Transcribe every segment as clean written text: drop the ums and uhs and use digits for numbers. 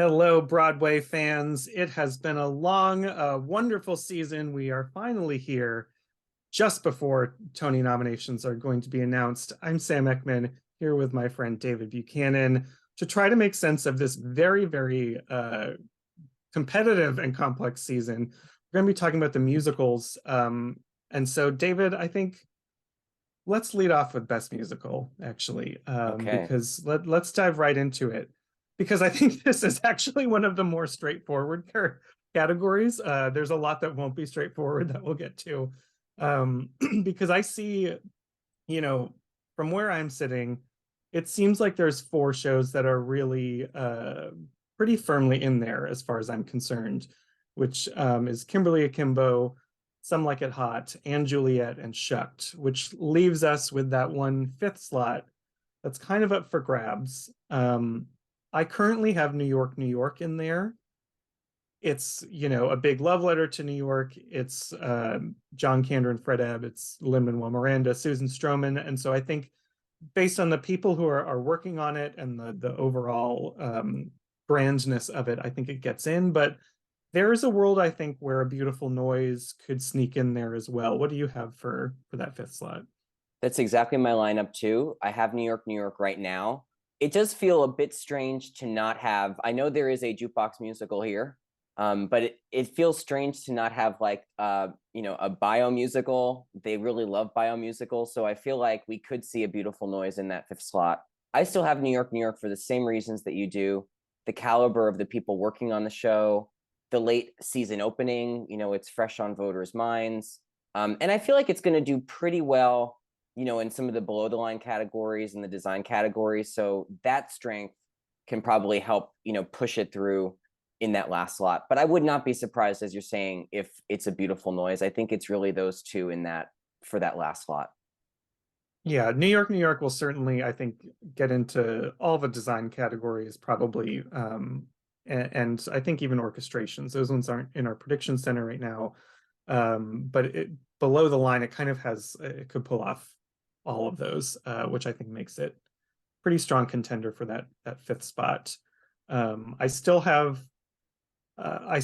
Hello, Broadway fans. It has been a long, wonderful season. We are finally here just before Tony nominations are going to be announced. I'm Sam Eckmann here with my friend David Buchanan to try to make sense of this very competitive and complex season. We're going to be talking about the musicals. And so, David, I think let's lead off with Best Musical, actually, because let's dive right into it. Because I think this is actually one of the more straightforward categories. There's a lot that won't be straightforward that we'll get to. Because I see, from where I'm sitting, it seems like there's four shows that are really pretty firmly in there as far as I'm concerned, which is Kimberly Akimbo, Some Like It Hot, and Juliet, and Shucked, which leaves us with that one fifth slot that's kind of up for grabs. I currently have New York, New York in there. It's, a big love letter to New York. It's John Kander and Fred Ebb. It's Lin-Manuel Miranda, Susan Stroman. And so I think based on the people who are working on it and the overall grandness of it, I think it gets in. But there is a world, I think, where A Beautiful Noise could sneak in there as well. What do you have for that fifth slot? That's exactly my lineup too. I have New York, New York right now. It does feel a bit strange to not have, I know there is a jukebox musical here, but it feels strange to not have like, a bio musical. They really love bio musicals. So I feel like we could see A Beautiful Noise in that fifth slot. I still have New York, New York for the same reasons that you do. The caliber of the people working on the show, the late season opening, it's fresh on voters' minds. And I feel like it's going to do pretty well in some of the below the line categories and the design categories. So that strength can probably help, push it through in that last slot. But I would not be surprised, as you're saying, if it's A Beautiful Noise. I think it's really those two for that last slot. Yeah, New York, New York will certainly, I think, get into all the design categories probably. And I think even orchestrations, those ones aren't in our prediction center right now. But below the line, it kind of it could pull off all of those, which I think makes it pretty strong contender for that fifth spot. I still have I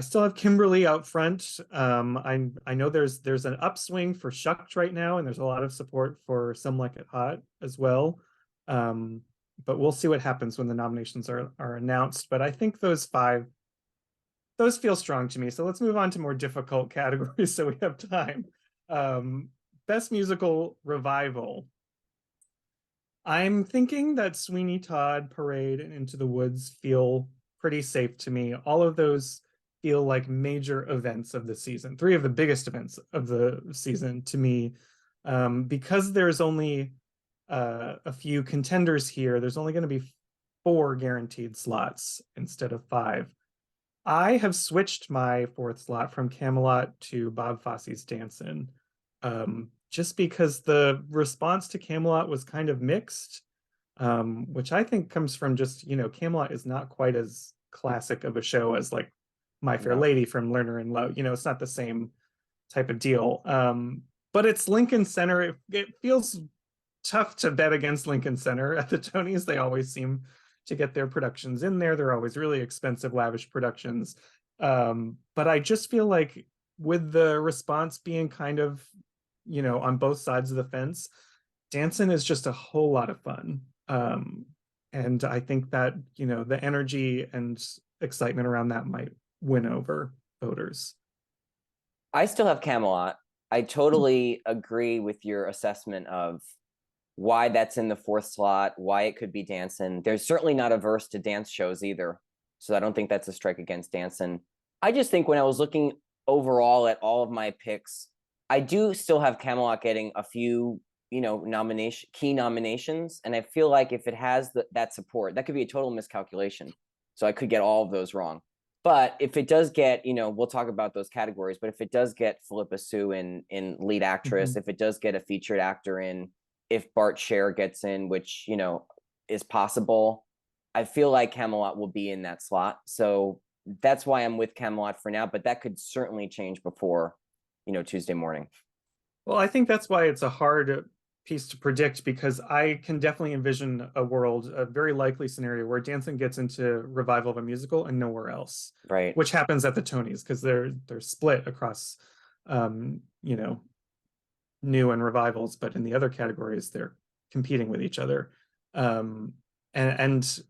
still have Kimberly out front. I know there's an upswing for Shucked right now, and there's a lot of support for Some Like It Hot as well. But we'll see what happens when the nominations are announced. But I think those feel strong to me. So let's move on to more difficult categories so we have time. Best Musical Revival. I'm thinking that Sweeney Todd, Parade, and Into the Woods feel pretty safe to me. All of those feel like major events of the season, three of the biggest events of the season to me. Because there's only a few contenders here, there's only going to be 4 guaranteed slots instead of 5. I have switched my fourth slot from Camelot to Bob Fosse's Dancin', just because the response to Camelot was kind of mixed, which I think comes from just, Camelot is not quite as classic of a show as like My Fair Lady from Lerner and Loewe. It's not the same type of deal. But it's Lincoln Center. It feels tough to bet against Lincoln Center at the Tonys. They always seem to get their productions in there. They're always really expensive, lavish productions. But I just feel like with the response being kind of, on both sides of the fence, Dancin' is just a whole lot of fun. And I think that, the energy and excitement around that might win over voters. I still have Camelot. I totally agree with your assessment of why that's in the fourth slot, why it could be Dancin'. There's certainly not averse to dance shows either. So I don't think that's a strike against Dancin'. I just think when I was looking overall at all of my picks, I do still have Camelot getting a few, key nominations. And I feel like if it has that support, that could be a total miscalculation. So I could get all of those wrong. But if it does get, we'll talk about those categories, but if it does get Philippa Soo in lead actress, if it does get a featured actor in, if Bart Sher gets in, which, is possible, I feel like Camelot will be in that slot. So that's why I'm with Camelot for now, but that could certainly change before, Tuesday morning. Well, I think that's why it's a hard piece to predict because I can definitely envision a world, a very likely scenario where dancing gets into revival of a musical and nowhere else, Right. which happens at the Tonys because they're split across, you know, new and revivals, but in the other categories they're competing with each other. Um, and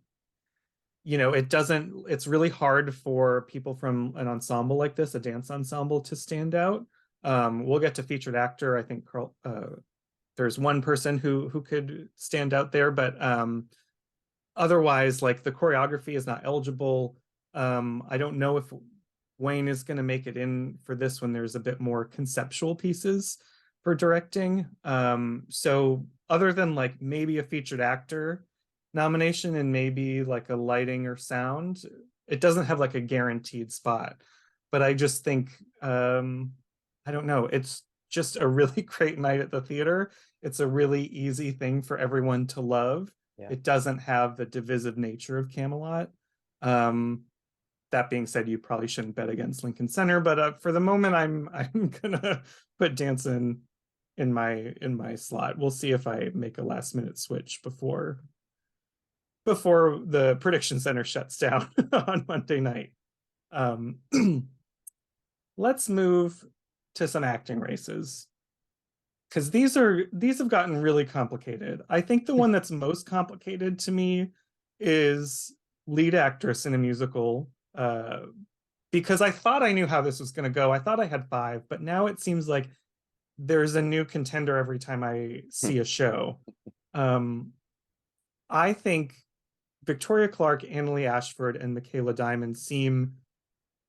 you know, it's really hard for people from an ensemble like this, a dance ensemble, to stand out. We'll get to featured actor. I think there's one person who could stand out there, but otherwise, like the choreography is not eligible. I don't know if Wayne is going to make it in for this when there's a bit more conceptual pieces for directing. So other than like maybe a featured actor nomination and maybe like a lighting or sound, it doesn't have like a guaranteed spot. But I just think I don't know, it's just a really great night at the theater. It's a really easy thing for everyone to love. Yeah. It doesn't have the divisive nature of Camelot. Um, that being said, you probably shouldn't bet against Lincoln Center, but for the moment, I'm gonna put Danson in my slot. We'll see if I make a last minute switch before the prediction center shuts down on Monday night. Um, let's move to some acting races because these have gotten really complicated. I think the one that's most complicated to me is lead actress in a musical. Because I thought I knew how this was going to go. I thought I had five, but now it seems like there's a new contender every time I see a show. I think Victoria Clark, Annalie Ashford, and Michaela Diamond seem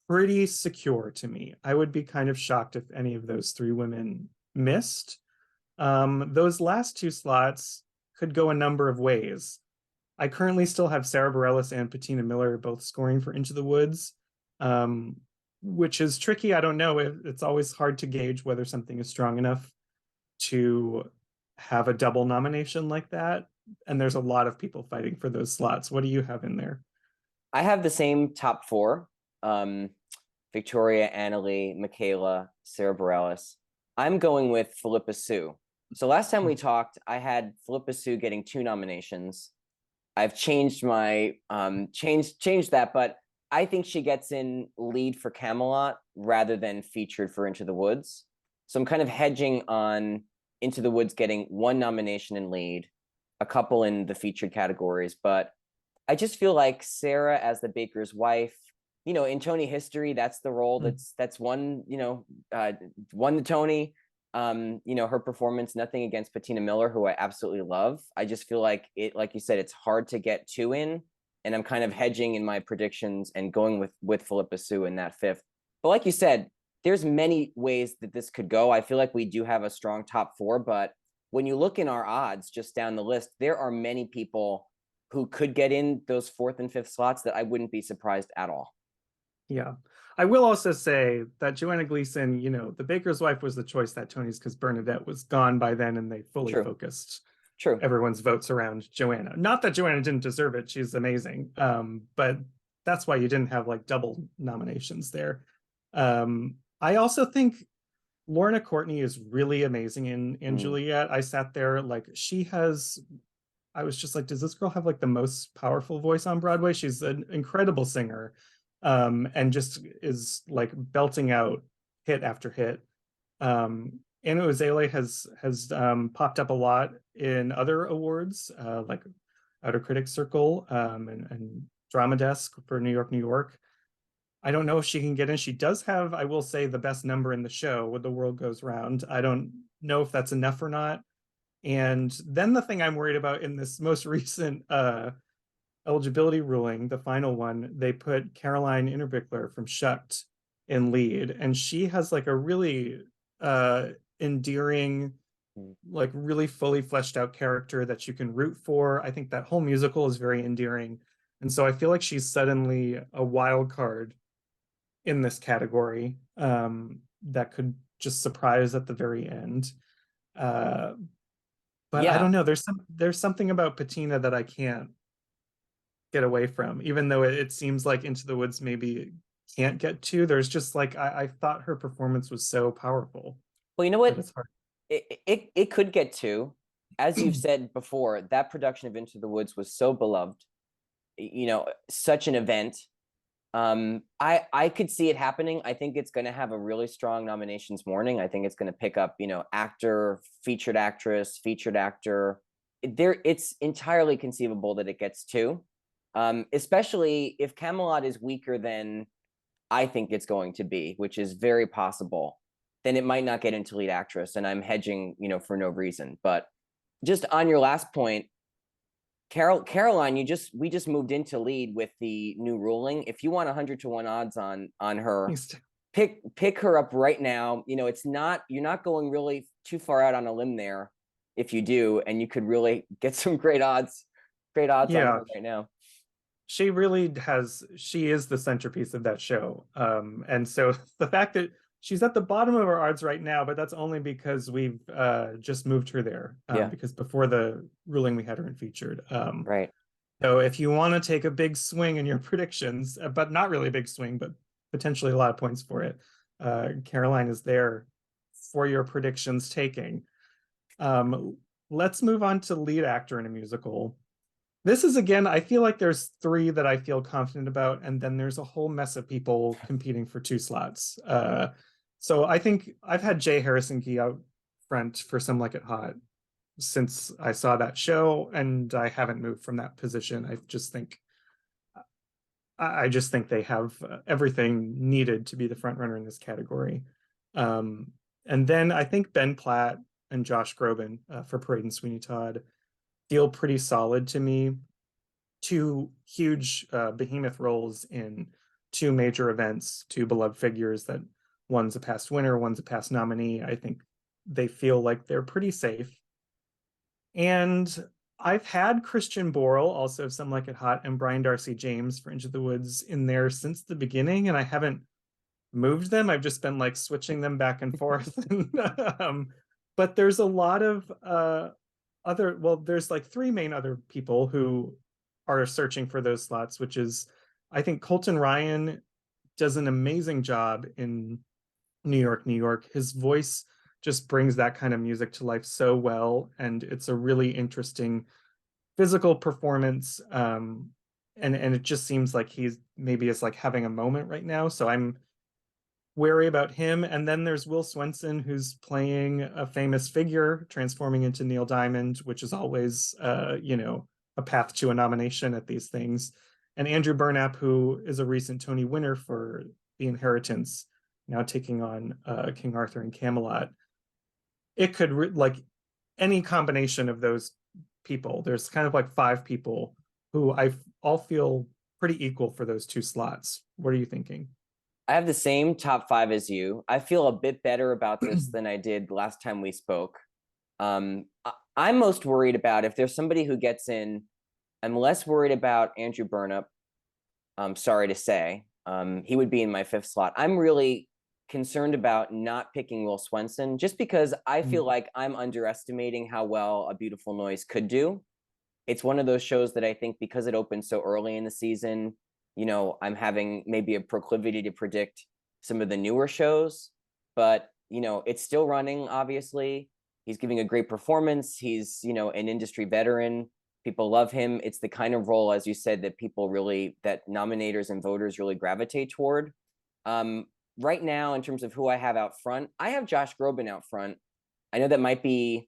pretty secure to me. I would be kind of shocked if any of those three women missed. Those last two slots could go a number of ways. I currently still have Sarah Bareilles and Patina Miller both scoring for Into the Woods, which is tricky. I don't know. It's always hard to gauge whether something is strong enough to have a double nomination like that. And there's a lot of people fighting for those slots. What do you have in there? I have the same top four. Victoria, Annalie, Michaela, Sarah Bareilles. I'm going with Philippa Soo. So last time we talked, I had Philippa Soo getting 2 nominations. I've changed my changed that, but I think she gets in lead for Camelot rather than featured for Into the Woods. So I'm kind of hedging on Into the Woods getting 1 nomination in lead, a couple in the featured categories, but I just feel like Sarah as the baker's wife, you know, in Tony history, that's the role that's won, you know, won the Tony. You know, her performance, nothing against Patina Miller, who I absolutely love. I just feel like it, like you said, it's hard to get 2 in, and I'm kind of hedging in my predictions and going with Philippa Soo in that 5th. But like you said, there's many ways that this could go. I feel like we do have a strong top 4, but when you look in our odds just down the list, there are many people who could get in those 4th and 5th slots that I wouldn't be surprised at all. Yeah. I will also say that Joanna Gleason, you know, the baker's wife was the choice that Tony's because Bernadette was gone by then and they fully focused everyone's votes around Joanna. Not that Joanna didn't deserve it. She's amazing. But that's why you didn't have like double nominations there. I also think Lorna Courtney is really amazing in Juliet. I sat there like I was just like, does this girl have like the most powerful voice on Broadway? She's an incredible singer. And just is like belting out hit after hit. Anna Uzele has popped up a lot in other awards, like Outer Critics Circle and Drama Desk for New York, New York. I don't know if she can get in. She does have, I will say, the best number in the show, When the World Goes Round. I don't know if that's enough or not. And then the thing I'm worried about in this most recent eligibility ruling, the final one, they put Caroline Interbickler from Shucked in lead, and she has like a really endearing, like really fully fleshed out character that you can root for. I think that whole musical is very endearing, and so I feel like she's suddenly a wild card in this category that could just surprise at the very end. But I don't know. There's something about Patina that I can't get away from, even though it seems like Into the Woods maybe can't get to. There's just like I thought her performance was so powerful. Well, you know what? It's hard. It could get 2. as you've said before, that production of Into the Woods was so beloved, such an event. I could see it happening. I think it's going to have a really strong nominations morning. I think it's going to pick up, actor, featured actress, featured actor. It's entirely conceivable that it gets two, especially if Camelot is weaker than I think it's going to be, which is very possible. Then it might not get into lead actress, and I'm hedging, for no reason. But just on your last point, Caroline, we just moved into lead with the new ruling. If you want 100-1 odds on her, pick her up right now. You're not going really too far out on a limb there if you do, and you could really get some great odds on her right now. She really she is the centerpiece of that show. And so the fact that she's at the bottom of our odds right now, but that's only because we've just moved her there. Because before the ruling, we had her in featured. Right. So if you want to take a big swing in your predictions, but not really a big swing, but potentially a lot of points for it, Caroline is there for your predictions taking. Let's move on to lead actor in a musical. This is, again, I feel like there's three that I feel confident about, and then there's a whole mess of people competing for two slots. So I think I've had Jay Harrison Key out front for Some Like It Hot since I saw that show, and I haven't moved from that position. I just think they have everything needed to be the front runner in this category. And then I think Ben Platt and Josh Groban for Parade and Sweeney Todd feel pretty solid to me. Two huge behemoth roles in two major events, two beloved figures that one's a past winner, one's a past nominee. I think they feel like they're pretty safe. And I've had Christian Borle, also Some Like It Hot, and Brian Darcy James for Into the Woods in there since the beginning, and I haven't moved them. I've just been like switching them back and forth. But there's a lot of there's like three main other people who are searching for those slots, which is, I think Colton Ryan does an amazing job in New York, New York. His voice just brings that kind of music to life so well, and it's a really interesting physical performance. And it just seems like he's maybe is like having a moment right now. So I'm wary about him. And then there's Will Swenson, who's playing a famous figure transforming into Neil Diamond, which is always a path to a nomination at these things. And Andrew Burnap, who is a recent Tony winner for The Inheritance, now taking on King Arthur and Camelot. It could like any combination of those people. There's kind of like five people who I all feel pretty equal for those two slots. What are you thinking? I have the same top five as you. I feel a bit better about this than I did last time we spoke. I'm most worried about, if there's somebody who gets in, I'm less worried about Andrew Burnap. I'm sorry to say. He would be in my fifth slot. I'm really concerned about not picking Will Swenson, just because I feel like I'm underestimating how well A Beautiful Noise could do. It's one of those shows that I think, because it opened so early in the season, I'm having maybe a proclivity to predict some of the newer shows, but it's still running, obviously. He's giving a great performance. He's, an industry veteran. People love him. It's the kind of role, as you said, that that nominators and voters really gravitate toward. Right now, in terms of who I have out front, I have Josh Groban out front. I know that might be,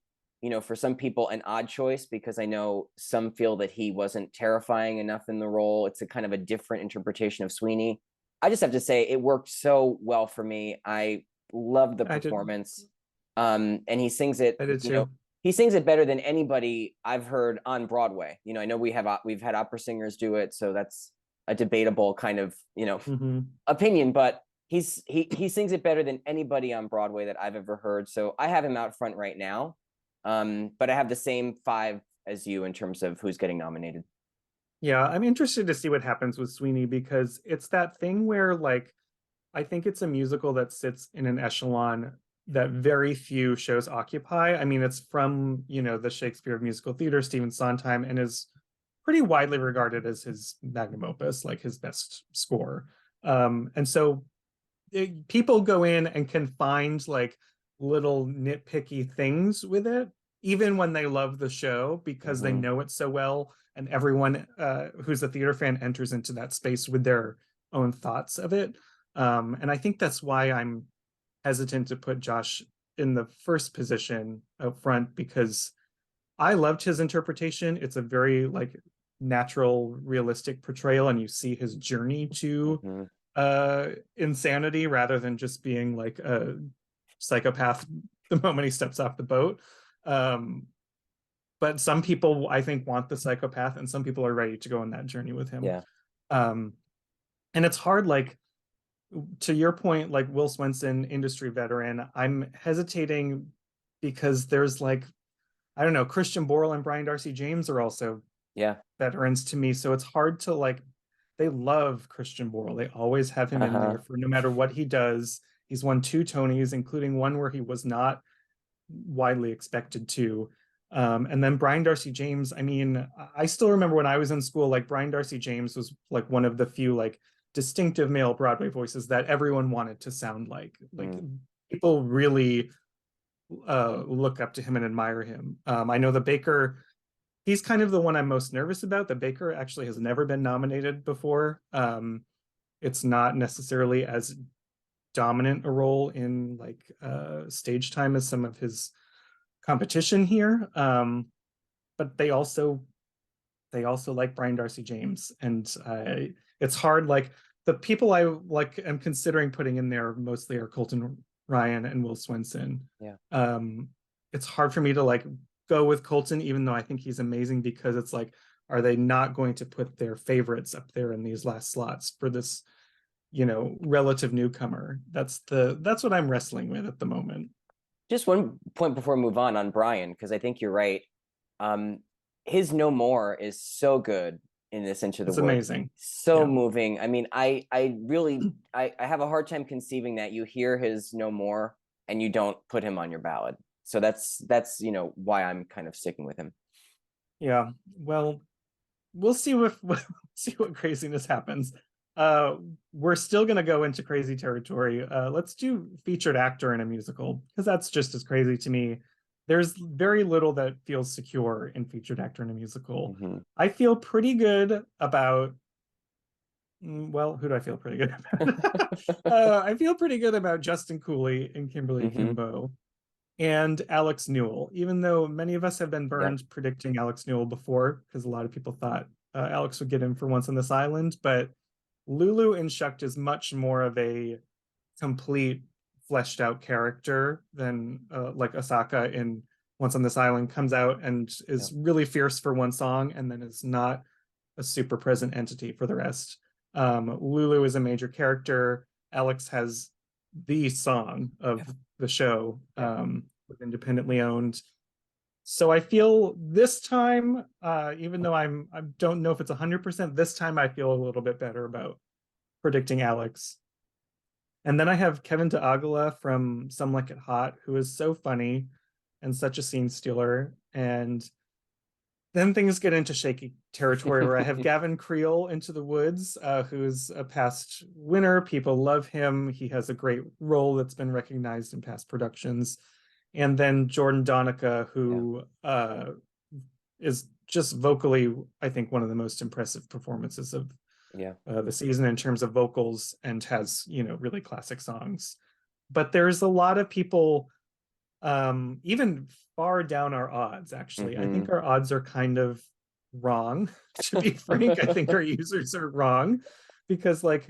for some people an odd choice, because I know some feel that he wasn't terrifying enough in the role. It's a kind of a different interpretation of Sweeney. I just have to say it worked so well for me. I loved the performance. And he sings it, I did too. He sings it better than anybody I've heard on Broadway. I know we've had opera singers do it, so that's a debatable kind of, opinion, but he sings it better than anybody on Broadway that I've ever heard. So I have him out front right now. But I have the same five as you in terms of who's getting nominated. Yeah, I'm interested to see what happens with Sweeney, because it's that thing where, like, I think it's a musical that sits in an echelon that very few shows occupy. I mean, it's from, the Shakespeare of musical theater, Stephen Sondheim, and is pretty widely regarded as his magnum opus, like his best score. And so people go in and can find like little nitpicky things with it, even when they love the show, because they know it so well, and everyone who's a theater fan enters into that space with their own thoughts of it. And I think that's why I'm hesitant to put Josh in the first position up front, because I loved his interpretation. It's a very like natural, realistic portrayal, and you see his journey to insanity rather than just being like a psychopath the moment he steps off the boat. But some people, I think, want the psychopath, and some people are ready to go on that journey with him. Yeah. And it's hard, like, to your point, like Will Swenson, industry veteran, I'm hesitating because there's like, I don't know, Christian Borle and Brian Darcy James are also veterans to me. So it's hard to like, they love Christian Borle. They always have him in there for no matter what he does. He's won 2 Tonys, including one where he was not widely expected to. And then Brian Darcy James, I mean, I still remember when I was in school, like Brian Darcy James was like one of the few like distinctive male Broadway voices that everyone wanted to sound like. Like people really look up to him and admire him. I know the Baker, he's kind of the one I'm most nervous about. The Baker actually has never been nominated before. It's not necessarily as dominant a role in like stage time as some of his competition here. But they also like Brian Darcy James, and it's hard. Like the people I like am considering putting in there mostly are Colton Ryan and Will Swenson. It's hard for me to like go with Colton, even though I think he's amazing, because it's like, are they not going to put their favorites up there in these last slots for this, you know, relative newcomer? That's what I'm wrestling with at the moment. Just one point before we move on Brian, because I think you're right. His No More is so good in this Into the Woods. Amazing. So moving. I mean, I really I have a hard time conceiving that you hear his No More and you don't put him on your ballot. So that's you know why I'm kind of sticking with him. Yeah. Well, we'll see what craziness happens. We're still gonna go into crazy territory. Let's do featured actor in a musical, because that's just as crazy to me. There's very little that feels secure in featured actor in a musical. I feel pretty good about, well, who do I feel pretty good about? I feel pretty good about Justin Cooley and Kimberly Akimbo and Alex Newell, even though many of us have been burned predicting Alex Newell before, because a lot of people thought Alex would get in for Once on This Island, but Lulu in Shucked is much more of a complete, fleshed out character than like Osaka in Once on This Island comes out and is really fierce for one song and then is not a super present entity for the rest. Lulu is a major character. Alex has the song of the show, independently owned. So I feel this time, even though I don't know if it's 100%, this time I feel a little bit better about predicting Alex. And then I have Kevin DeAguila from Some Like It Hot, who is so funny and such a scene stealer. And then things get into shaky territory where I have Gavin Creel Into the Woods, who's a past winner. People love him. He has a great role that's been recognized in past productions. And then Jordan Donica, who is just vocally, I think, one of the most impressive performances of the season in terms of vocals, and has, you know, really classic songs. But there's a lot of people, even far down our odds, actually. I think our odds are kind of wrong, to be frank. I think our users are wrong, because like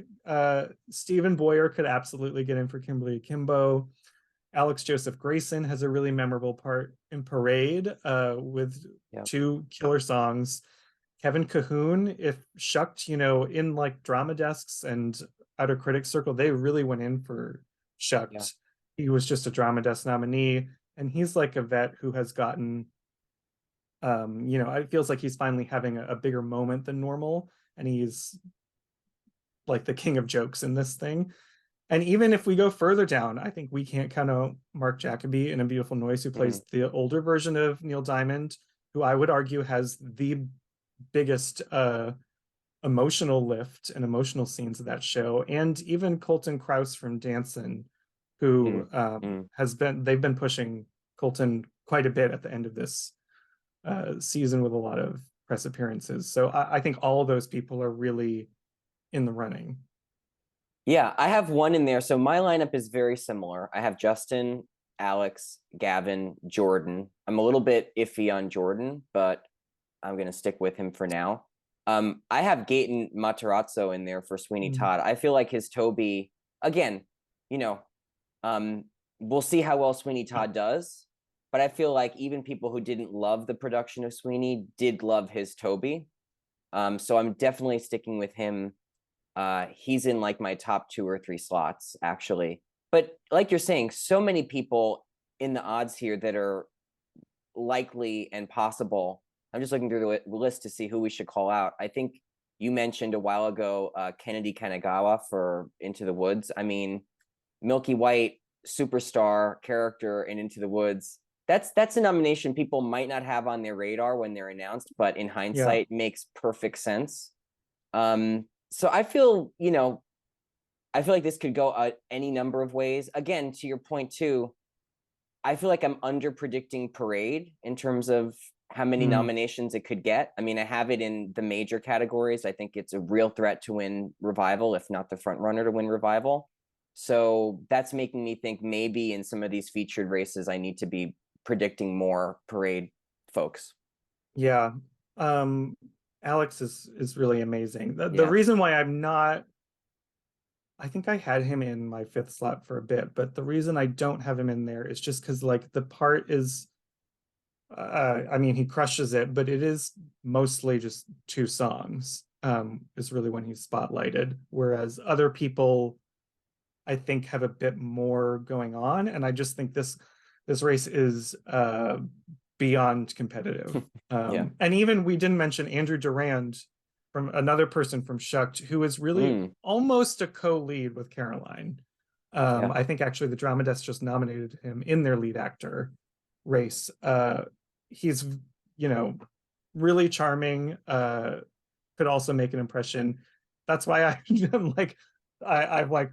Stephen Boyer could absolutely get in for Kimberly Akimbo. Alex Joseph Grayson has a really memorable part in Parade with 2 killer songs. Kevin Cahoon, if Shucked, you know, in like drama desks and Outer Critics Circle, they really went in for Shucked. He was just a drama desk nominee, and he's like a vet who has gotten, you know, it feels like he's finally having a bigger moment than normal, and he's like the king of jokes in this thing. And even if we go further down, I think we can't count out Mark Jacoby in A Beautiful Noise, who plays the older version of Neil Diamond, who I would argue has the biggest emotional lift and emotional scenes of that show. And even Colton Krause from Danson, who they've been pushing Colton quite a bit at the end of this season with a lot of press appearances. So I think all of those people are really in the running. Yeah, I have one in there. So my lineup is very similar. I have Justin, Alex, Gavin, Jordan. I'm a little bit iffy on Jordan, but I'm going to stick with him for now. I have Gaten Matarazzo in there for Sweeney Todd. I feel like his Toby, again, we'll see how well Sweeney Todd does, but I feel like even people who didn't love the production of Sweeney did love his Toby. So I'm definitely sticking with him. He's in like my top 2 or 3 slots, actually. But like you're saying, so many people in the odds here that are likely and possible. I'm just looking through the list to see who we should call out. I think you mentioned a while ago Kennedy Kanagawa for Into the Woods. I mean, Milky White, superstar character in Into the Woods. That's a nomination people might not have on their radar when they're announced, but in hindsight makes perfect sense. So I feel like this could go any number of ways. Again, to your point too, I feel like I'm under predicting Parade in terms of how many nominations it could get. I mean, I have it in the major categories. I think it's a real threat to win Revival, if not the front runner to win Revival. So that's making me think maybe in some of these featured races, I need to be predicting more Parade folks. Yeah. Alex is really amazing. The reason why I'm not, I think I had him in my 5th slot for a bit, but the reason I don't have him in there is just because like the part is, I mean, he crushes it, but it is mostly just 2 songs, is really when he's spotlighted. Whereas other people, I think, have a bit more going on. And I just think this race is beyond competitive. And even we didn't mention Andrew Durand, from another person from Shucked, who is really almost a co-lead with Caroline. I think actually the Drama Desk just nominated him in their lead actor race. He's, really charming, could also make an impression. That's why I've like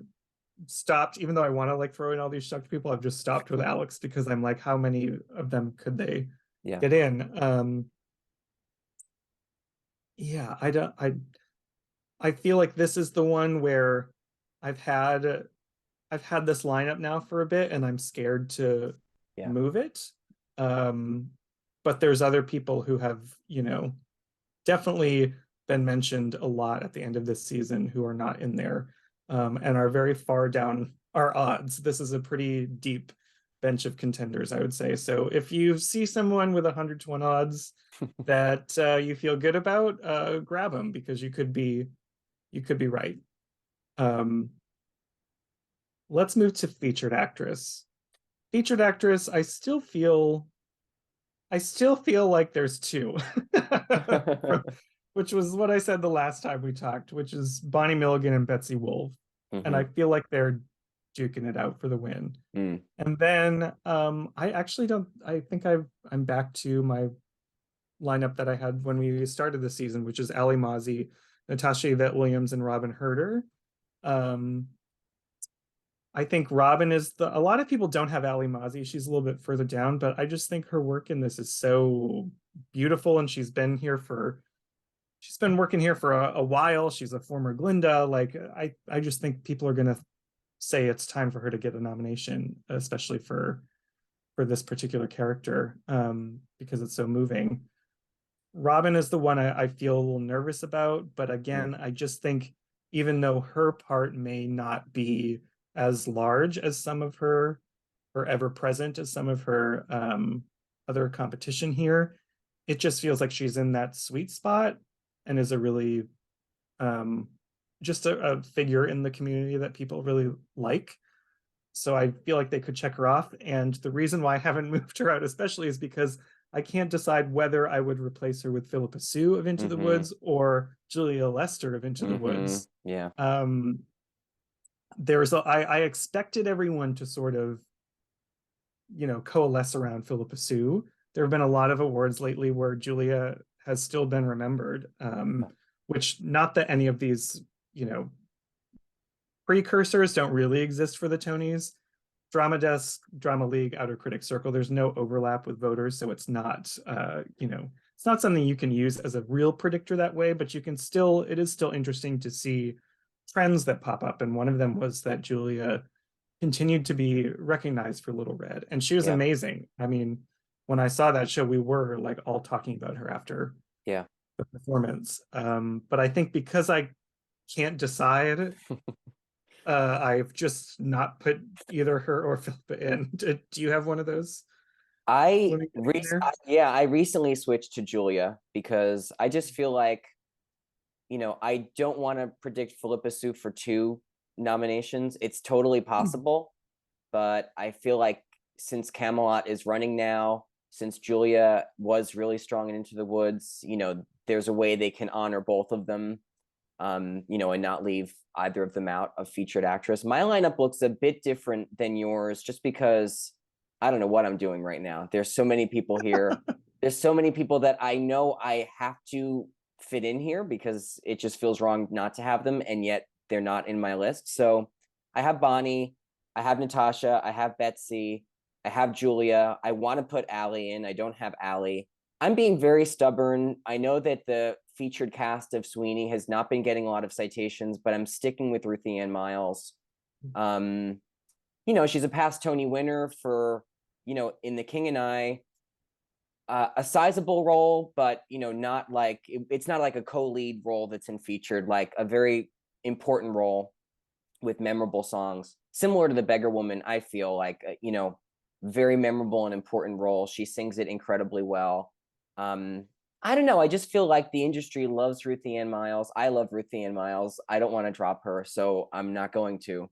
stopped, even though I want to like throw in all these Shucked people, I've just stopped with Alex because I'm like, how many of them could they get in? I feel like this is the one where I've had this lineup now for a bit and I'm scared to move it. But there's other people who have, definitely been mentioned a lot at the end of this season who are not in there, and are very far down our odds. This is a pretty deep bench of contenders, I would say. So if you see someone with 100-1 odds that you feel good about, grab them, because you could be right. Let's move to featured actress. Featured actress, I still feel like there's 2, which was what I said the last time we talked, which is Bonnie Milligan and Betsy Wolfe. And I feel like they're duking it out for the win. And then I think I'm back to my lineup that I had when we started the season, which is Ali Mazi, Natasha Yvette Williams, and Robin Herder. I think Robin is a lot of people don't have Ali Mazi. She's a little bit further down, but I just think her work in this is so beautiful. And she's been working here for a while. She's a former Glinda. Like, I just think people are going to say it's time for her to get a nomination, especially for this particular character, because it's so moving. Robin is the one I feel a little nervous about, but again, I just think even though her part may not be as large as some of her, or ever present as some of her other competition here, it just feels like she's in that sweet spot and is a really just a figure in the community that people really like. So I feel like they could check her off. And the reason why I haven't moved her out especially is because I can't decide whether I would replace her with Philippa Sue of Into the Woods or Julia Lester of Into the Woods. I expected everyone to sort of, coalesce around Philippa Sue. There have been a lot of awards lately where Julia has still been remembered, which, not that any of these, precursors don't really exist for the Tonys, Drama Desk, Drama League, Outer Critics Circle, there's no overlap with voters, so it's not it's not something you can use as a real predictor that way, but you can still, it is still interesting to see trends that pop up. And one of them was that Julia continued to be recognized for Little Red, and she was amazing. I mean, when I saw that show, we were like all talking about her after the performance. But I think because I can't decide, I've just not put either her or Philippa in. Do you have one of those? I recently switched to Julia because I just feel like, I don't want to predict Philippa Soo for 2 nominations. It's totally possible, but I feel like since Camelot is running now, since Julia was really strong in Into the Woods, there's a way they can honor both of them, and not leave either of them out of featured actress. My lineup looks a bit different than yours just because I don't know what I'm doing right now. There's so many people here. There's so many people that I know I have to fit in here because it just feels wrong not to have them, and yet they're not in my list. So I have Bonnie, I have Natasha, I have Betsy, I have Julia. I want to put Allie in. I don't have Allie. I'm being very stubborn. I know that the featured cast of Sweeney has not been getting a lot of citations, but I'm sticking with Ruthie Ann Miles. She's a past Tony winner for, in The King and I, a sizable role, but not like it's not like a co-lead role that's in featured, like a very important role with memorable songs, similar to The Beggar Woman. I feel like very memorable and important role. She sings it incredibly well. I don't know. I just feel like the industry loves Ruthie Ann Miles. I love Ruthie Ann Miles. I don't want to drop her, so I'm not going to.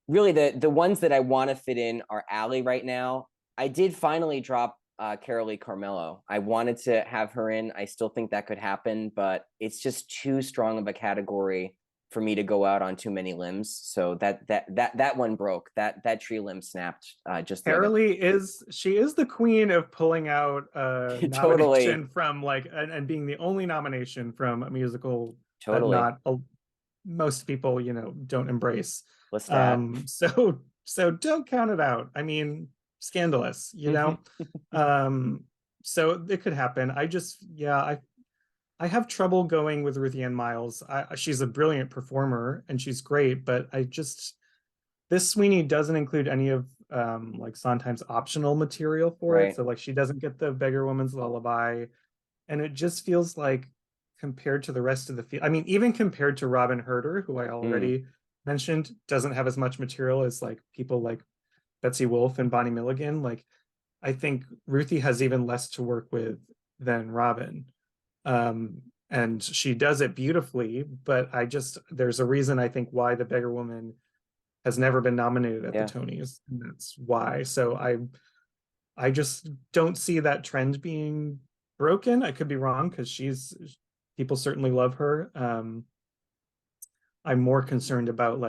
Really, the ones that I want to fit in are Allie right now. I did finally drop Carolee Carmelo. I wanted to have her in. I still think that could happen, but it's just too strong of a category for me to go out on too many limbs. So that one broke. That tree limb snapped. Carolee is the queen of pulling out nomination totally from and being the only nomination from a musical totally that not most people don't embrace. So don't count it out. I mean, scandalous, so it could happen. I have trouble going with Ruthie Ann Miles. She's a brilliant performer and she's great, but this Sweeney doesn't include any of Sondheim's optional material for it. So she doesn't get the Beggar Woman's Lullaby, and it just feels like, compared to the rest of the field, I mean, even compared to Robin Herder, who I already mentioned, doesn't have as much material as people like Betsy Wolfe and Bonnie Milligan. I think Ruthie has even less to work with than Robin. And she does it beautifully, but there's a reason I think why The Beggar Woman has never been nominated at the Tonys, and that's why. So I just don't see that trend being broken. I could be wrong because people certainly love her. I'm more concerned about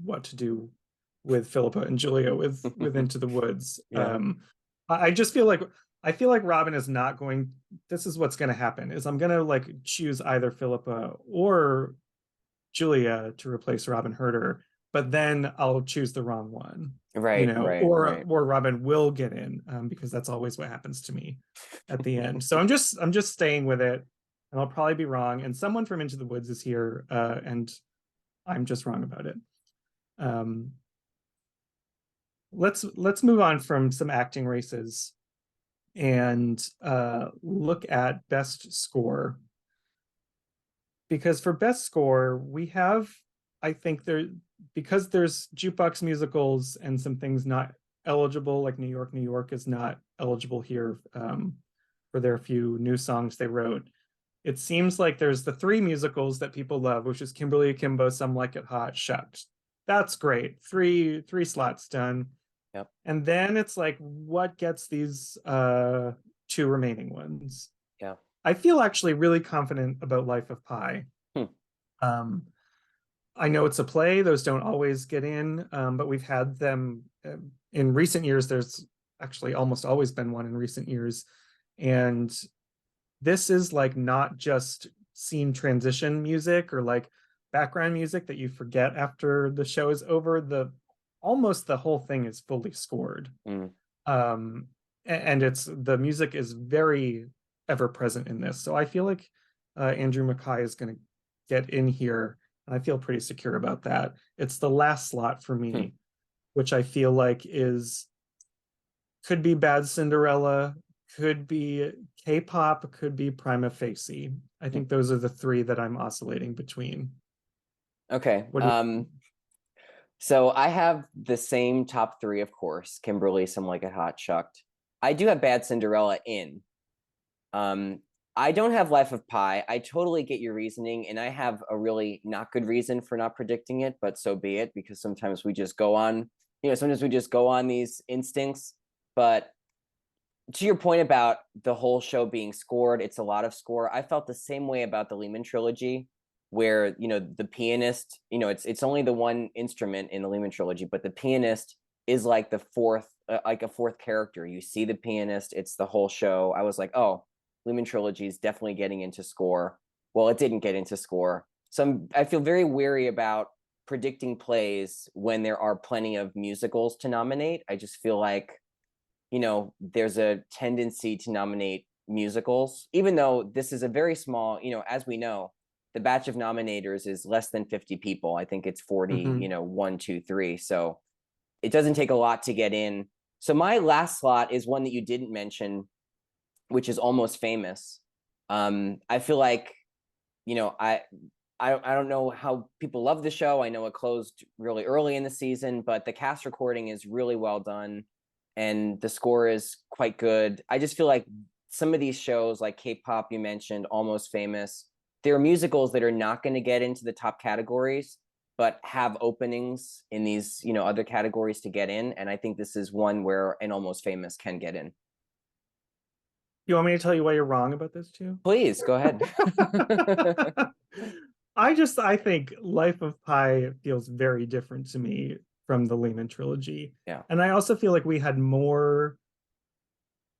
what to do with Philippa and Julia with Into the Woods. I just feel like Robin is not going. This is what's going to happen: is I'm going to choose either Philippa or Julia to replace Robin Herder, but then I'll choose the wrong one, or Robin will get in, because that's always what happens to me at the end. So I'm just staying with it, and I'll probably be wrong. And someone from Into the Woods is here, and I'm just wrong about it. Let's move on from some acting races and look at best score. Because for best score, we have, I think because there's jukebox musicals and some things not eligible, like New York, New York is not eligible here for their few new songs they wrote. It seems like there's the 3 musicals that people love, which is Kimberly Akimbo, Some Like It Hot, Shucked. That's great. Three slots done. Yep. And then it's what gets these 2 remaining ones? Yeah. I feel actually really confident about Life of Pi. I know it's a play; those don't always get in, but we've had them in recent years. There's actually almost always been one in recent years, and this is not just scene transition music or background music that you forget after the show is over. The almost the whole thing is fully scored. Mm. Um, and it's the music is very ever present in this. So I feel like Andrew Mackay is going to get in here. And I feel pretty secure about that. It's the last slot for Hmm. me, which I feel like is could be Bad Cinderella, could be K-pop, could be Prima Facie. I think those are the three that I'm oscillating between. Okay. What do you So I have the same top three, of course. Kimberly, Some Like It Hot, Shucked. I do have Bad Cinderella in. I don't have Life of Pi. I totally get your reasoning, and I have a really not good reason for not predicting it, but so be it, because sometimes we just go on, sometimes we just go on these instincts. But to your point about the whole show being scored, it's a lot of score. I felt the same way about the Lehman trilogy, where the pianist, it's only the one instrument in the Lehman trilogy, but the pianist is like the fourth, like a fourth character. You see the pianist, it's the whole show. I was like, oh, Lehman trilogy is definitely getting into score. Well, it didn't get into score, so I feel very wary about predicting plays when there are plenty of musicals to nominate. I just feel like there's a tendency to nominate musicals, even though this is a very small, as we know, the batch of nominators is less than 50 people. I think it's 40, Mhm. 1, 2, 3. So it doesn't take a lot to get in. So my last slot is one that you didn't mention, which is Almost Famous. I feel like, I don't know how people love the show. I know it closed really early in the season, but the cast recording is really well done and the score is quite good. I just feel like some of these shows like K-pop you mentioned, Almost Famous, there are musicals that are not going to get into the top categories, but have openings in these, other categories to get in. And I think this is one where an Almost Famous can get in. You want me to tell you why you're wrong about this too? Please go ahead. I think Life of Pi feels very different to me from the Lehman trilogy. Yeah. And I also feel like we had more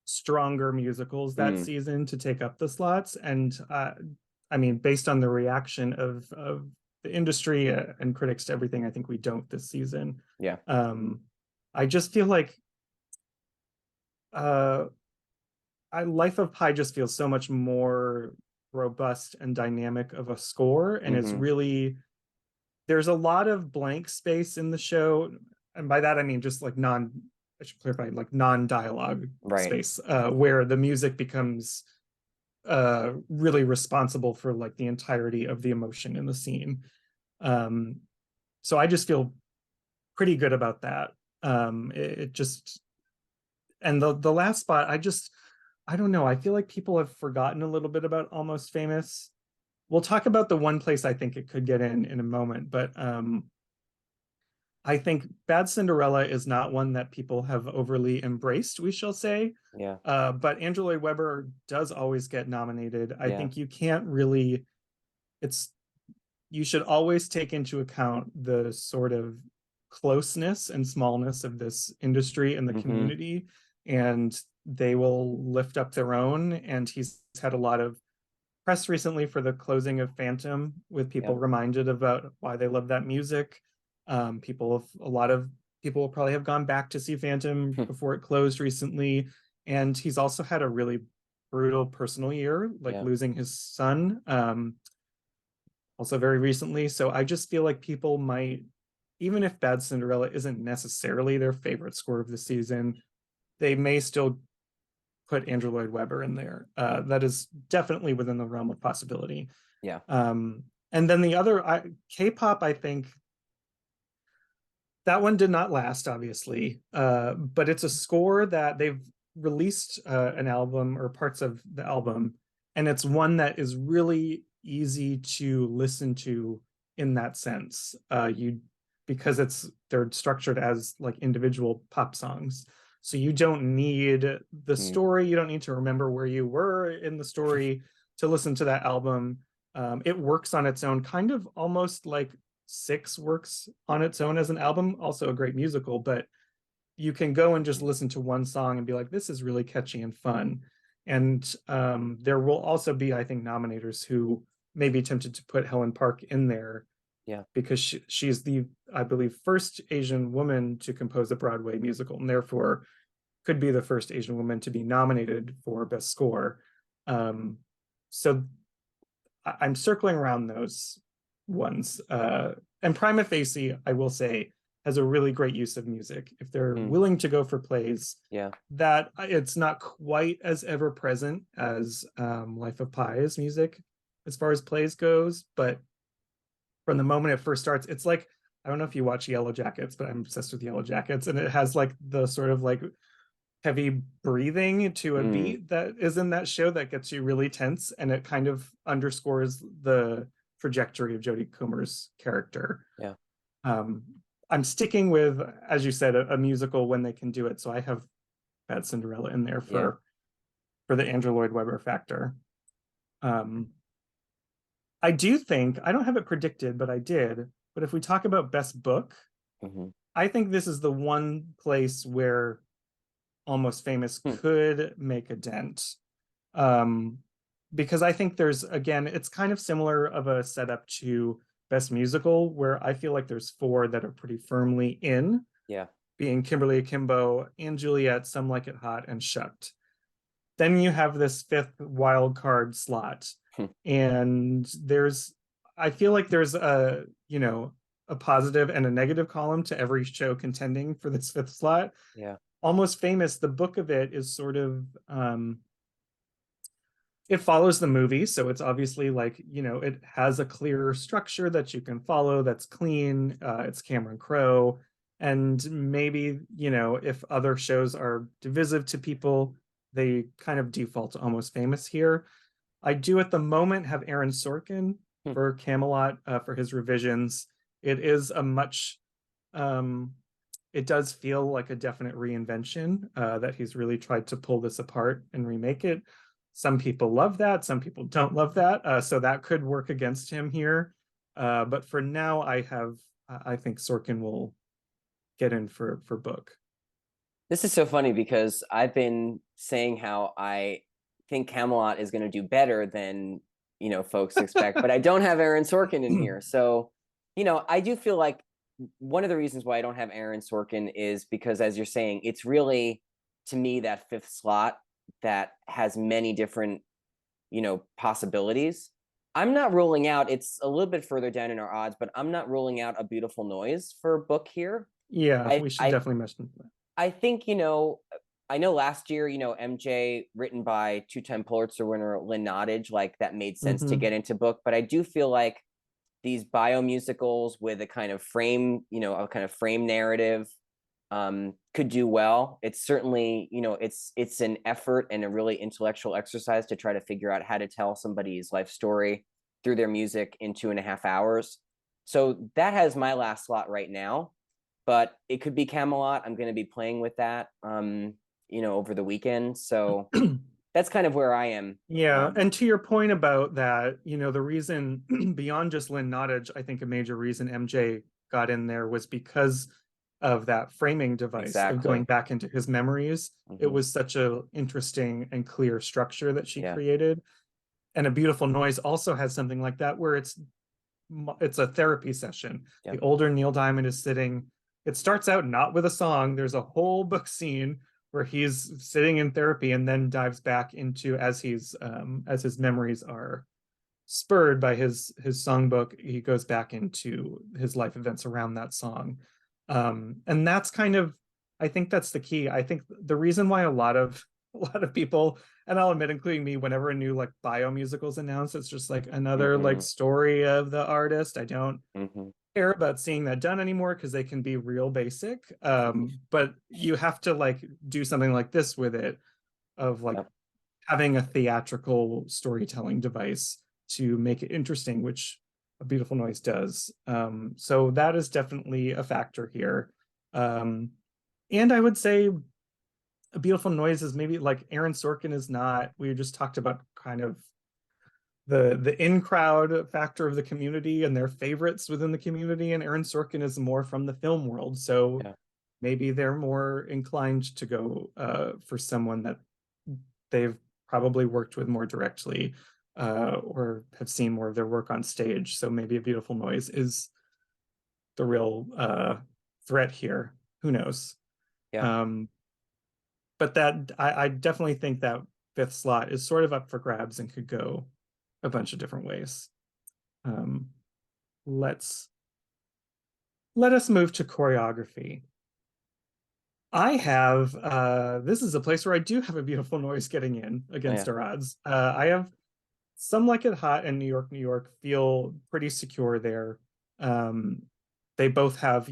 stronger musicals that Mm, season to take up the slots. And I mean, based on the reaction of the industry and critics to everything, I think we don't this season. yeah. I just feel like uh, Life of Pi just feels so much more robust and dynamic of a score, and it's Hmm. really there's a lot of blank space in the show, and by that I mean just like I should clarify, like non-dialogue Right. space, where the music becomes really responsible for like the entirety of the emotion in the scene. Um, so I just feel pretty good about that. It just and the last spot, I don't know. I feel like people have forgotten a little bit about Almost Famous. We'll talk about the one place I think it could get in a moment, but I think Bad Cinderella is not one that people have overly embraced, we shall say. Yeah. But Andrew Lloyd Webber does always get nominated. I Yeah. think you can't really, it's, you should always take into account the sort of closeness and smallness of this industry and the Hmm. community, and they will lift up their own. And he's had a lot of press recently for the closing of Phantom, with Yeah. people reminded about why they love that music. A lot of people will probably have gone back to see Phantom before it closed recently. And he's also had a really brutal personal year, like Yeah. losing his son, also very recently. So I just feel like people might, even if Bad Cinderella isn't necessarily their favorite score of the season, they may still put Andrew Lloyd Webber in there. That is definitely within the realm of possibility. Yeah. And then the other K-pop, I think that one did not last, obviously, but it's a score that they've released an album or parts of the album, and it's one that is really easy to listen to in that sense. You because they're structured as like individual pop songs. So you don't need the Mm. story, you don't need to remember where you were in the story to listen to that album. It works on its own, kind of almost like Six works on its own as an album, also a great musical, but you can go and just listen to one song and be like, this is really catchy and fun. And there will also be, I think, nominators who may be tempted to put Helen Park in there Yeah. because she's the, I believe, first Asian woman to compose a Broadway musical, and therefore could be the first Asian woman to be nominated for Best Score. So I'm circling around those ones. And Prima Facie, I will say, has a really great use of music. If they're willing to go for plays, Yeah. that it's not quite as ever present as Life of Pi's music as far as plays goes, but from the moment it first starts, it's like, I don't know if you watch Yellow Jackets, but I'm obsessed with Yellow Jackets, and it has like the sort of like heavy breathing to a beat that is in that show that gets you really tense, and it kind of underscores the trajectory of Jodie Comer's character. Yeah. I'm sticking with, as you said, a musical when they can do it. So I have Bad Cinderella in there for the Andrew Lloyd Webber factor. I do think, I don't have it predicted, but I did. But if we talk about Best Book, I think this is the one place where Almost Famous could make a dent. Because I think there's, again, it's kind of similar of a setup to Best Musical, where I feel like there's four that are pretty firmly in. Yeah. Being Kimberly Akimbo and Juliet, Some Like It Hot, and Shucked. Then you have this fifth wild card slot. And I feel like there's a positive and a negative column to every show contending for this fifth slot. Yeah. Almost Famous, the book of it is sort of, it follows the movie. So it's obviously like, it has a clear structure that you can follow, that's clean. It's Cameron Crowe. And maybe, if other shows are divisive to people, they kind of default to Almost Famous here. I do at the moment have Aaron Sorkin for Camelot for his revisions. It is a much, it does feel like a definite reinvention that he's really tried to pull this apart and remake it. Some people love that, some people don't love that. So that could work against him here. But for now, I think Sorkin will get in for book. This is so funny because I've been saying how I think Camelot is going to do better than, folks expect, but I don't have Aaron Sorkin in here. So, I do feel like one of the reasons why I don't have Aaron Sorkin is because, as you're saying, it's really, to me, that fifth slot that has many different, possibilities. I'm not ruling out, it's a little bit further down in our odds, but I'm not ruling out A Beautiful Noise for book here. Yeah, we should definitely mention that. I think, I know last year, MJ, written by two-time Pulitzer winner Lynn Nottage, like that made sense to get into book. But I do feel like these bio musicals with a kind of frame, a kind of frame narrative could do well. It's certainly, it's an effort and a really intellectual exercise to try to figure out how to tell somebody's life story through their music in 2.5 hours. So that has my last slot right now. But it could be Camelot. I'm going to be playing with that, over the weekend. So that's kind of where I am. Yeah. And to your point about that, the reason beyond just Lynn Nottage, I think a major reason MJ got in there was because of that framing device of going back into his memories. It was such a interesting and clear structure that she created. And A Beautiful Noise also has something like that, where it's a therapy session. The older Neil Diamond is sitting. It starts out not with a song. There's a whole book scene where he's sitting in therapy and then dives back into, as his memories are spurred by his songbook, he goes back into his life events around that song. And that's kind of, I think that's the key. I think the reason why a lot of people, and I'll admit, including me, whenever a new like bio musical is announced, it's just like another like story of the artist. I don't care about seeing that done anymore because they can be real basic. But you have to like do something like this with it, of like having a theatrical storytelling device to make it interesting, which A Beautiful Noise does. So that is definitely a factor here. And I would say A Beautiful Noise is maybe like Aaron Sorkin is not, we just talked about kind of the in-crowd factor of the community and their favorites within the community, and Aaron Sorkin is more from the film world. So maybe they're more inclined to go for someone that they've probably worked with more directly or have seen more of their work on stage. So maybe A Beautiful Noise is the real threat here. Who knows? Yeah. But that I definitely think that fifth slot is sort of up for grabs and could go a bunch of different ways. Um, let's let us move to choreography. I have this is a place where I do have a beautiful noise getting in against Yeah. our odds. I have Some Like It Hot and New York, New York feel pretty secure there. Um, they both have,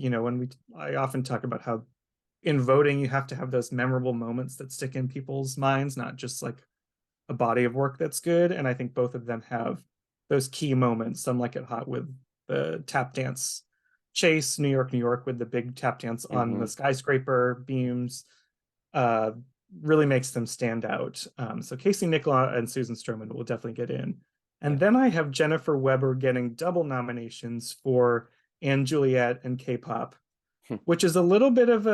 I often talk about how in voting you have to have those memorable moments that stick in people's minds, not just like a body of work that's good. And I think both of them have those key moments. Some Like It Hot with the tap dance chase, New York, New York with the big tap dance on the skyscraper beams, uh, really makes them stand out. So Casey Nicholaw and Susan Stroman will definitely get in. And then I have Jennifer Weber getting double nominations for And Juliet and K-pop, which is a little bit of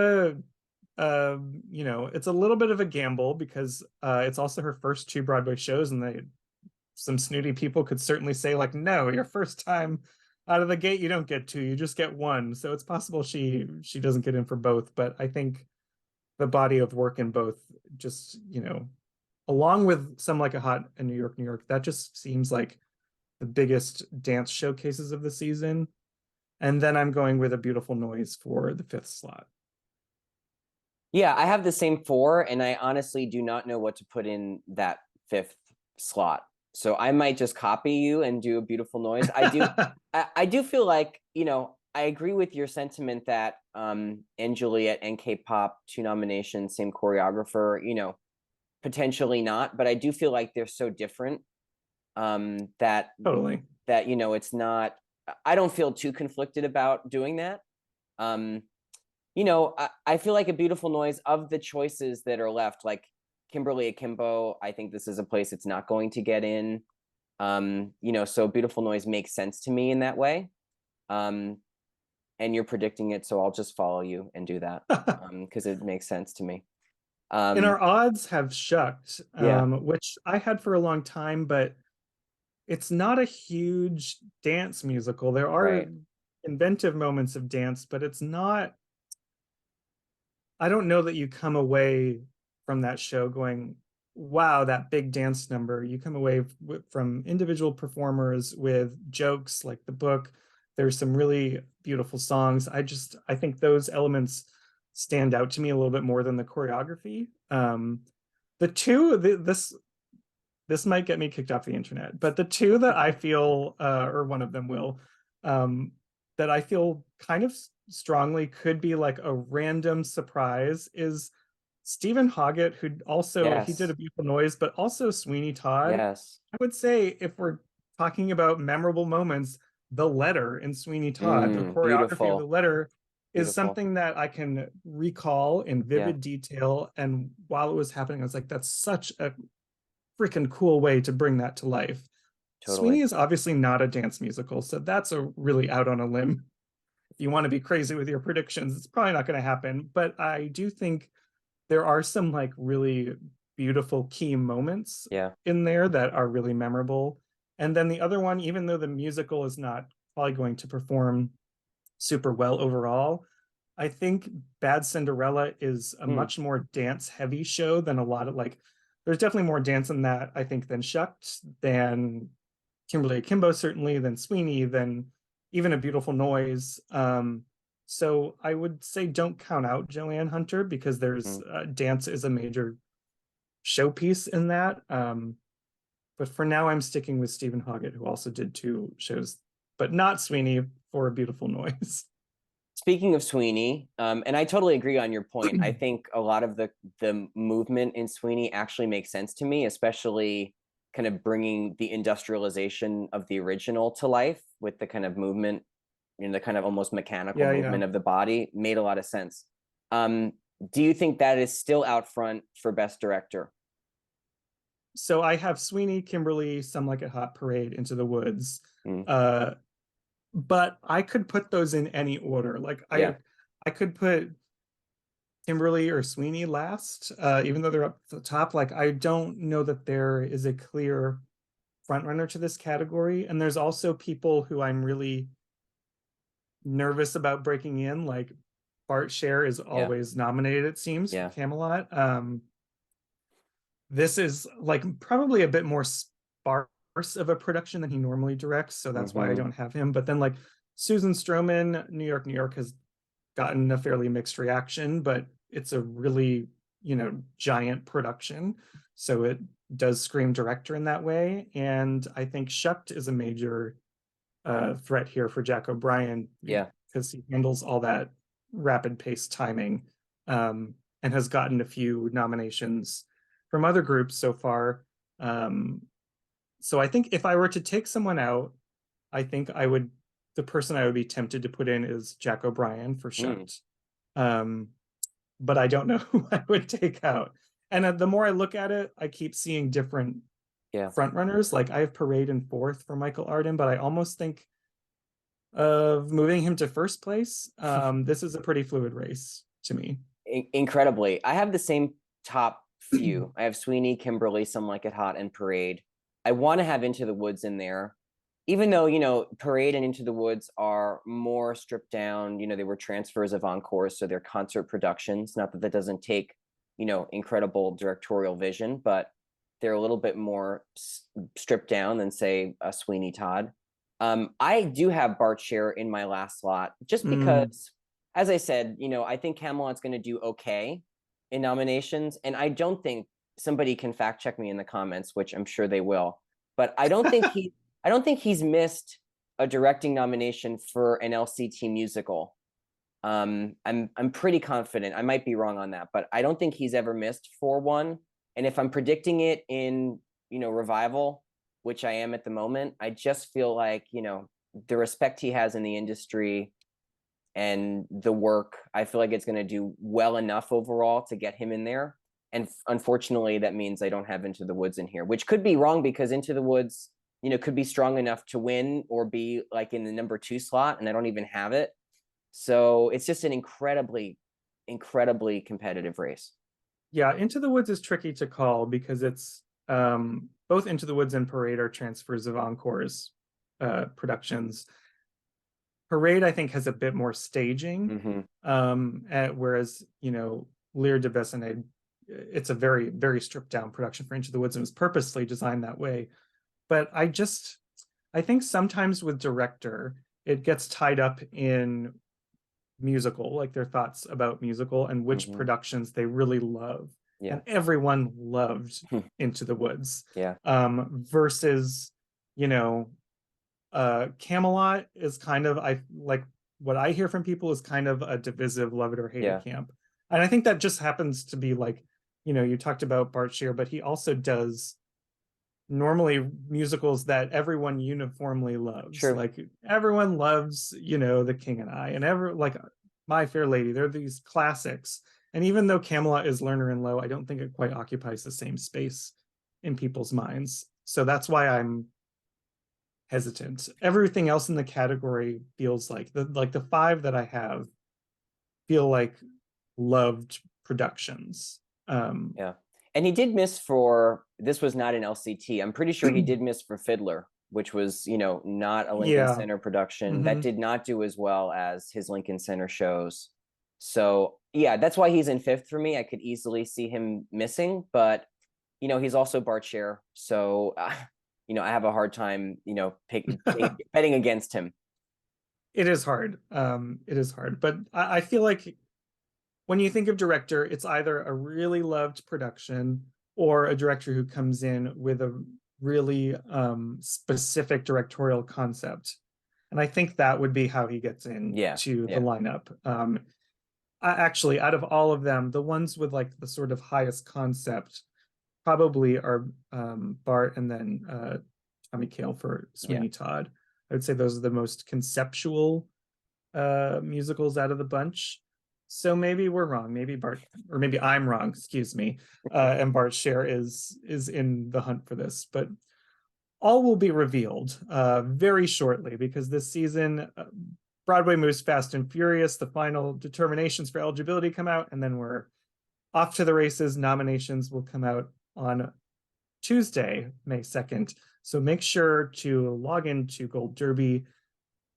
it's a little bit of a gamble because it's also her first two Broadway shows, and some snooty people could certainly say like, no, your first time out of the gate, you don't get two, you just get one. So it's possible she doesn't get in for both, but I think the body of work in both just, along with Some Like a Hot and New York, New York, that just seems like the biggest dance showcases of the season. And then I'm going with A Beautiful Noise for the fifth slot. Yeah, I have the same four, and I honestly do not know what to put in that fifth slot. So I might just copy you and do A Beautiful Noise. I do feel like, I agree with your sentiment that and Juliet and K-pop, two nominations, same choreographer, potentially not, but I do feel like they're so different that Totally. it's not, I don't feel too conflicted about doing that. I feel like A Beautiful Noise, of the choices that are left, like Kimberly Akimbo, I think this is a place it's not going to get in. So A Beautiful Noise makes sense to me in that way. And you're predicting it, so I'll just follow you and do that because it makes sense to me. And our odds have Shucked, Yeah. which I had for a long time, but it's not a huge dance musical. There are Right. inventive moments of dance, but it's not. I don't know that you come away from that show going, wow, that big dance number. You come away from individual performers with jokes like the book. There's some really beautiful songs. I think those elements stand out to me a little bit more than the choreography. This might get me kicked off the internet, but the two that I feel, or one of them will, that I feel kind of strongly could be like a random surprise is Stephen Hoggett, who also he did Yes. A Beautiful Noise, but also Sweeney Todd. Yes. I would say if we're talking about memorable moments, the letter in Sweeney Todd, the choreography of the Beautiful. letter is Beautiful. something that I can recall in Yeah, vivid detail. And while it was happening, I was like, that's such a freaking cool way to bring that to life. Sweeney totally. is obviously not a dance musical, so that's a really out on a limb. If you want to be crazy with your predictions, it's probably not going to happen. But I do think there are some like really beautiful key moments Yeah, in there that are really memorable. And then the other one, even though the musical is not probably going to perform super well overall, I think Bad Cinderella is a much more dance heavy show than a lot of like, there's definitely more dance in that, I think, than Shucked, than Kimberly Akimbo, certainly, than Sweeney, than even A Beautiful Noise. So I would say don't count out Joanne Hunter because there's dance is a major showpiece in that. But for now, I'm sticking with Stephen Hoggett, who also did two shows, but not Sweeney for A Beautiful Noise. Speaking of Sweeney, and I totally agree on your point. I think a lot of the movement in Sweeney actually makes sense to me, especially kind of bringing the industrialization of the original to life with the kind of movement, the kind of almost mechanical movement of the body made a lot of sense. Do you think that is still out front for Best Director? So I have Sweeney, Kimberly, Some Like It Hot, Parade, Into the Woods. But I could put those in any order. Like I could put Kimberly or Sweeney last, even though they're up the top. Like I don't know that there is a clear front runner to this category. And there's also people who I'm really nervous about breaking in. Like Bart Scher is always nominated, it seems, for Camelot. This is like probably a bit more sparse of a production than he normally directs, so that's why I don't have him. But then like Susan Stroman, New York has gotten a fairly mixed reaction, but it's a really, giant production. So it does scream director in that way. And I think Shucked is a major threat here for Jack O'Brien. Because he handles all that rapid pace timing, and has gotten a few nominations from other groups so far. So I think if I were to take someone out, I think the person I would be tempted to put in is Jack O'Brien for Shucked. But I don't know who I would take out. And the more I look at it, I keep seeing different front runners. Like I have Parade in fourth for Michael Arden, but I almost think of moving him to first place. This is a pretty fluid race to me. Incredibly. I have the same top few. I have Sweeney, Kimberly, Some Like It Hot, and Parade. I want to have Into the Woods in there, even though, Parade and Into the Woods are more stripped down. They were transfers of encores, so they're concert productions. Not that doesn't take, incredible directorial vision, but they're a little bit more stripped down than, say, a Sweeney Todd. I do have Bart Scher in my last slot, just because, as I said, I think Camelot's going to do okay in nominations, and I don't think somebody can fact check me in the comments, which I'm sure they will. But I don't think he's missed a directing nomination for an LCT musical. I'm pretty confident. I might be wrong on that, but I don't think he's ever missed for one. And if I'm predicting it in, Revival, which I am at the moment, I just feel like, the respect he has in the industry and the work, I feel like it's going to do well enough overall to get him in there. And unfortunately, that means I don't have Into the Woods in here, which could be wrong because Into the Woods, could be strong enough to win or be like in the number 2 slot, and I don't even have it. So it's just an incredibly, incredibly competitive race. Yeah, Into the Woods is tricky to call because it's both Into the Woods and Parade are transfers of Encore's productions. Parade, I think, has a bit more staging, whereas, Lear de Bessonet, it's a very, very stripped down production for Into the Woods and was purposely designed that way. But I think sometimes with director, it gets tied up in musical, like their thoughts about musical and which productions they really love. And everyone loved Into the Woods. Versus, Camelot is kind of, I like what I hear from people is kind of a divisive love it or hate it camp. And I think that just happens to be like, you talked about Bart Scher, but he also does normally musicals that everyone uniformly loves. Like everyone loves, The King and I, and like My Fair Lady. They're these classics. And even though Camelot is Lerner and Loewe, I don't think it quite occupies the same space in people's minds. So that's why I'm hesitant. Everything else in the category feels like the 5 that I have feel like loved productions. And he did miss for, this was not an LCT. I'm pretty sure he did miss for Fiddler, which was, not a Lincoln Center production. That did not do as well as his Lincoln Center shows. So yeah, that's why he's in 5th for me. I could easily see him missing, but he's also Bart Scher. So, I have a hard time, betting against him. It is hard. But I feel like when you think of director, it's either a really loved production or a director who comes in with a really specific directorial concept. And I think that would be how he gets in to the lineup. Actually, out of all of them, the ones with like the sort of highest concept probably are Bart and then Tommy Kail for Sweeney Todd. I would say those are the most conceptual musicals out of the bunch. So maybe we're wrong. Maybe Bart, or maybe I'm wrong, excuse me. And Bart Scher is in the hunt for this. But all will be revealed very shortly, because this season, Broadway moves fast and furious. The final determinations for eligibility come out, and then we're off to the races. Nominations will come out on Tuesday, May 2nd. So make sure to log into Gold Derby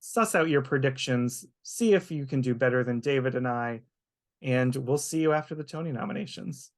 suss out your predictions, see if you can do better than David and I, and we'll see you after the Tony nominations.